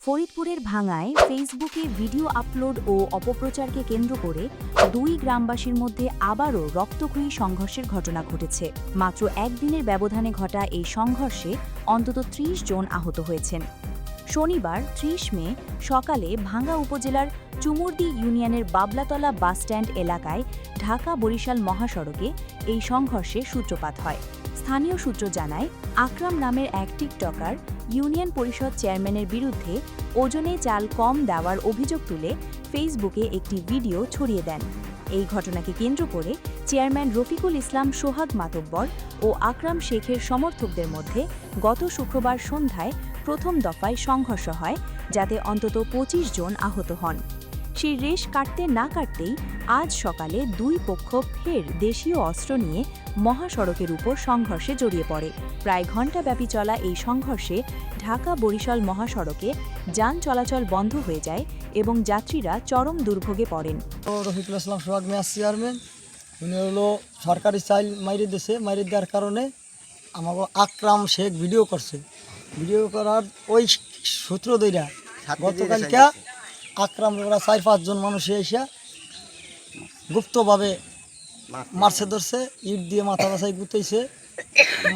ফরিদপুরের ভাঙ্গায় ফেসবুকে video upload ও অপপ্রচারকে কেন্দ্র করে দুই গ্রামবাসীর মধ্যে আবারও রক্তক্ষয়ী সংঘর্ষের ঘটনা ঘটেছে। মাত্র একদিনের ব্যবধানে ঘটা এই সংঘর্ষে অন্তত ৩০ জন আহত হয়েছেন। শনিবার ৩০ মে সকালে ভাঙ্গা উপজেলার চুমুরদি ইউনিয়নের বাবলাতলা বাসস্ট্যান্ড এলাকায় ঢাকা-বরিশাল মহাসড়কে এই সংঘর্ষের সূত্রপাত হয়। স্থানীয় সূত্র জানায়, আকরাম নামের এক টিকটকার ইউনিয়ন পরিষদ চেয়ারম্যানের বিরুদ্ধে ওজনে চাল কম দেওয়ার অভিযোগ তুলে ফেসবুকে একটি ভিডিও ছড়িয়ে দেন। এই ঘটনাকে কেন্দ্র করে চেয়ারম্যান রফিকুল ইসলাম সোহাগ মাতব্বর ও আকরাম শেখের সমর্থকদের মধ্যে গত শুক্রবার সন্ধ্যায় প্রথম দফায় সংঘর্ষ হয়, যাতে অন্তত ২৫ জন আহত হন। সেই রেশ কাটতে না কাটতেই আজ সকালে দুই পক্ষ ফের দেশীয় অস্ত্র নিয়ে মহাসড়কের উপর সংঘর্ষে জড়িয়ে পড়ে। প্রায় ঘণ্টাব্যাপী চলা এই সংঘর্ষে ঢাকা-বরিশাল মহাসড়কে যান চলাচল বন্ধ হয়ে যায় এবং যাত্রীরা চরম দুর্ভোগে পড়েন। রফিকুল ইসলাম সোহাগ মেয়ার চেয়ারম্যান, উনি হলো সরকারি চাইল মাইরে দেওয়ার কারণে আমাকে আকরাম শেখ ভিডিও করছে। ভিডিও করার ওই সূত্র ধইরা গতকালকে আকরাম ওরা ৪-৫ জন মানুষ এসে গুপ্তভাবে মারছে, ধরছে, ইট দিয়ে মাথা বাছাই গুতাইছে,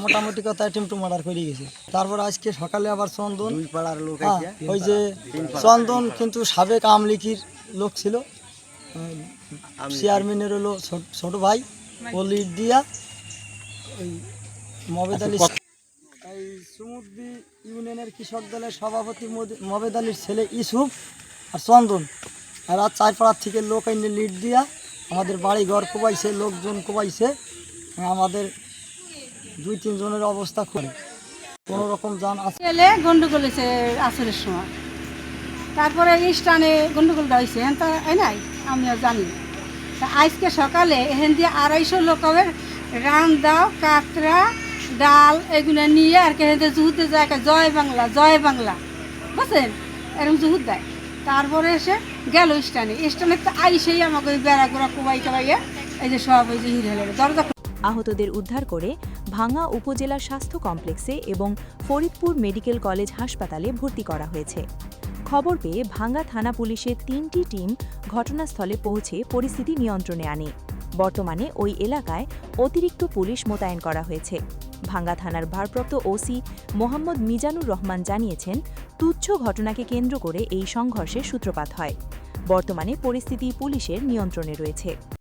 মোটামুটি কথা টেম্পু মার্ডার করে গেছে। তারপর আজকে সকালে আবার চন্দন, ওই যে চন্দন কিন্তু সাবেক আমলিকির লোক ছিল, চেয়ারম্যানের হলো ছোট ভাই, ও লিড দিয়া ওই মবেদ আলী, এই চুমুরদি ইউনিয়নের কৃষক দলের সভাপতি মবেদ আলীর ছেলে ইউসুফ আর চন্দন, আর ৪ থেকে লোক আইনে লিড দিয়া আমাদের বাড়ি ঘর কোবাইছে, লোকজন কোবাইছে। আমাদের ২-৩ জনের অবস্থা করে কোনো রকম যান ছেলে গন্ডগোল হয়েছে আসরের সময়, তারপরে স্টানে গন্ডগোলটা হয়েছে হ্যাঁ তা নাই আমিও জানি। তা আজকে সকালে এখান দিয়ে ২৫০ লোকের রান দাও, কাঁকড়া, ডাল এগুলো নিয়ে আর এখান থেকে জুহুতে যায়, জয় বাংলা জয় বাংলা, বুঝছেন, এরকম জুহুত দেয়। তারপরে এসে গেল স্টানে তো আইসেই আমাকে ওই বেড়া গোড়া কোবাই টোবাইয়া এই যে সব ওই যে হিরে দরজা। আহতদের উদ্ধার করে ভাঙ্গা উপজেলা স্বাস্থ্য কমপ্লেক্সে এবং ফরিদপুর মেডিকেল কলেজ হাসপাতালে ভর্তি করা হয়েছে। খবর পেয়ে ভাঙ্গা থানা পুলিশের ৩টি টিম ঘটনাস্থলে পৌঁছে পরিস্থিতি নিয়ন্ত্রণে আনে। বর্তমানে ওই এলাকায় অতিরিক্ত পুলিশ মোতায়েন করা হয়েছে। ভাঙ্গা থানার ভারপ্রাপ্ত ওসি মোহাম্মদ মিজানুর রহমান জানিয়েছেন, তুচ্ছ ঘটনাকে কেন্দ্র করে এই সংঘর্ষের সূত্রপাত হয়। বর্তমানে পরিস্থিতি পুলিশের নিয়ন্ত্রণে রয়েছে।